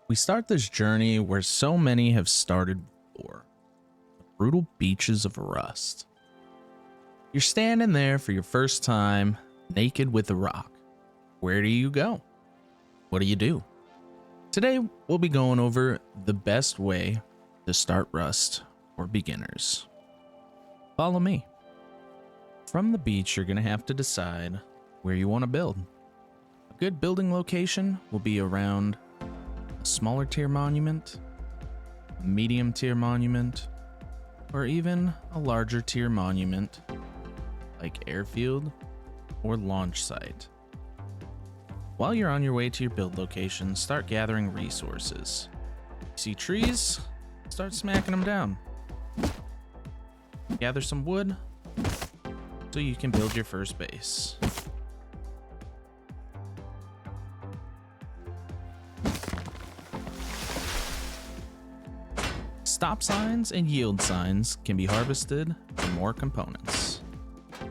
We start this journey where so many have started before, the brutal beaches of Rust. You're standing there for your first time, naked with a rock. Where do you go? What do you do? Today, we'll be going over the best way to start Rust for beginners. Follow me. From the beach, you're going to have to decide where you want to build. A good building location will be around a smaller tier monument, a medium tier monument, or even a larger tier monument like airfield or launch site. While you're on your way to your build location, start gathering resources. You see trees? Start smacking them down. Gather some wood so you can build your first base. Stop signs and yield signs can be harvested for more components. If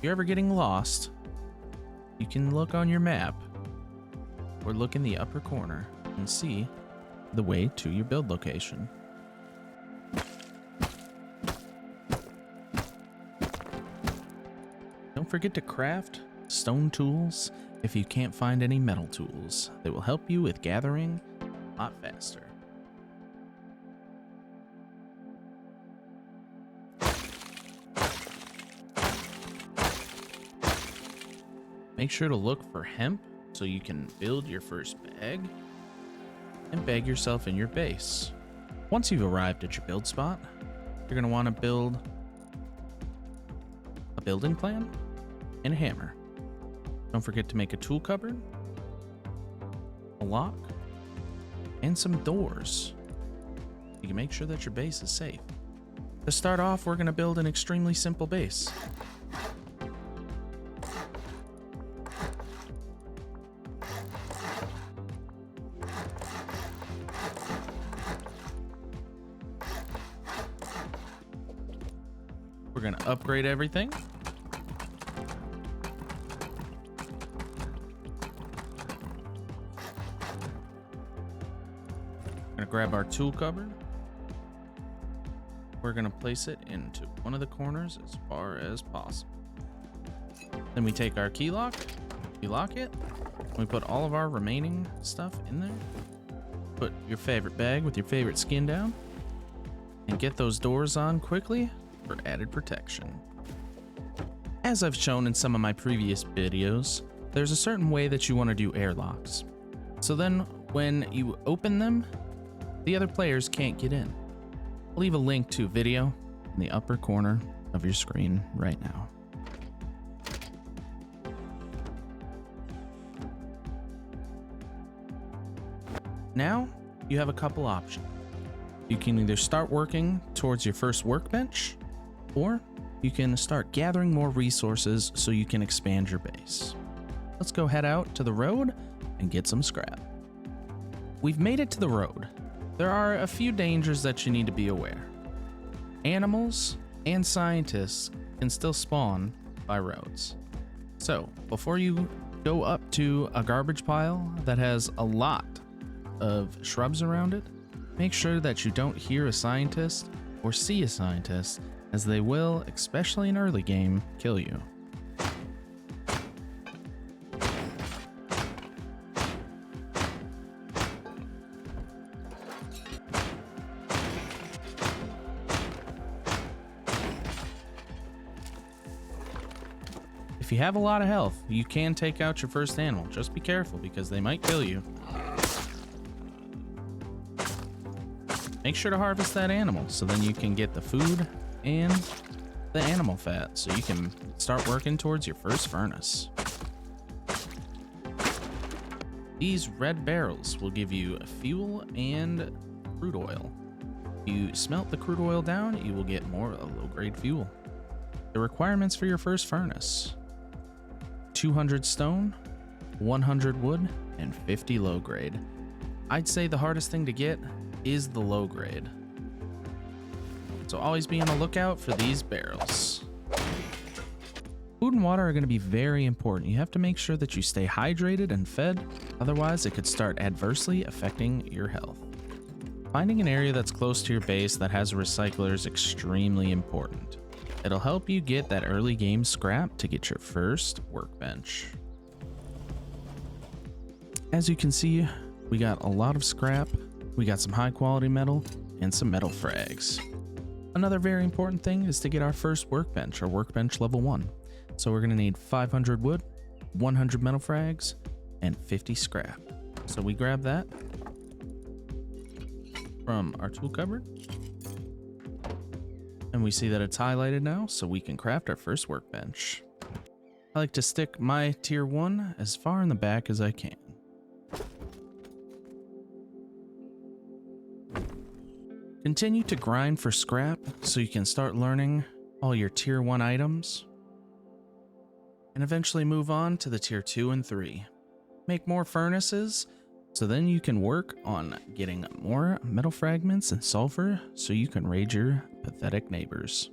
you're ever getting lost, you can look on your map or look in the upper corner and see the way to your build location. Don't forget to craft stone tools if you can't find any metal tools. They will help you with gathering a lot faster. Make sure to look for hemp so you can build your first bag and bag yourself in your base. Once you've arrived at your build spot, you're going to want to build a building plan and a hammer. Don't forget to make a tool cupboard, a lock, and some doors. You can make sure that your base is safe. To start off, we're going to build an extremely simple base. We're going to upgrade everything. We're going to grab our tool cupboard. We're going to place it into one of the corners as far as possible. Then we take our key lock, we lock it, we put all of our remaining stuff in there. Put your favorite bag with your favorite skin down, and get those doors on quickly for added protection. As I've shown in some of my previous videos, there's a certain way that you want to do airlocks. So then when you open them, the other players can't get in. I'll leave a link to a video in the upper corner of your screen right now. Now you have a couple options. You can either start working towards your first workbench, or you can start gathering more resources so you can expand your base. Let's go head out to the road and get some scrap. We've made it to the road. There are a few dangers that you need to be aware. Animals and scientists can still spawn by roads. So before you go up to a garbage pile that has a lot of shrubs around it, make sure that you don't hear a scientist or see a scientist, as they will, especially in early game, kill you. If you have a lot of health, you can take out your first animal. Just be careful because they might kill you. Make sure to harvest that animal so then you can get the food and the animal fat so you can start working towards your first furnace. These red barrels will give you fuel and crude oil. If you smelt the crude oil down, you will get more low-grade fuel. The requirements for your first furnace: 200 stone, 100 wood, and 50 low grade. I'd say the hardest thing to get is the low grade. So always be on the lookout for these barrels. Food and water are going to be very important. You have to make sure that you stay hydrated and fed, otherwise it could start adversely affecting your health. Finding an area that's close to your base that has a recycler is extremely important. It'll help you get that early game scrap to get your first workbench. As you can see, we got a lot of scrap, we got some high quality metal, and some metal frags. Another very important thing is to get our first workbench, or workbench level 1. So we're gonna need 500 wood, 100 metal frags, and 50 scrap. So we grab that from our tool cupboard. And we see that it's highlighted now, so we can craft our first workbench. I like to stick my tier 1 as far in the back as I can. Continue to grind for scrap so you can start learning all your tier 1 items and eventually move on to the tier 2 and 3. Make more furnaces so then you can work on getting more metal fragments and sulfur so you can raid your pathetic neighbors.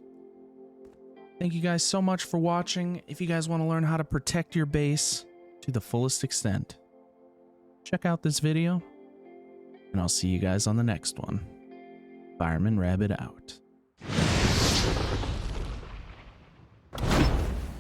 Thank you guys so much for watching. If you guys want to learn how to protect your base to the fullest extent, check out this video and I'll see you guys on the next one. FiremanRabbit out.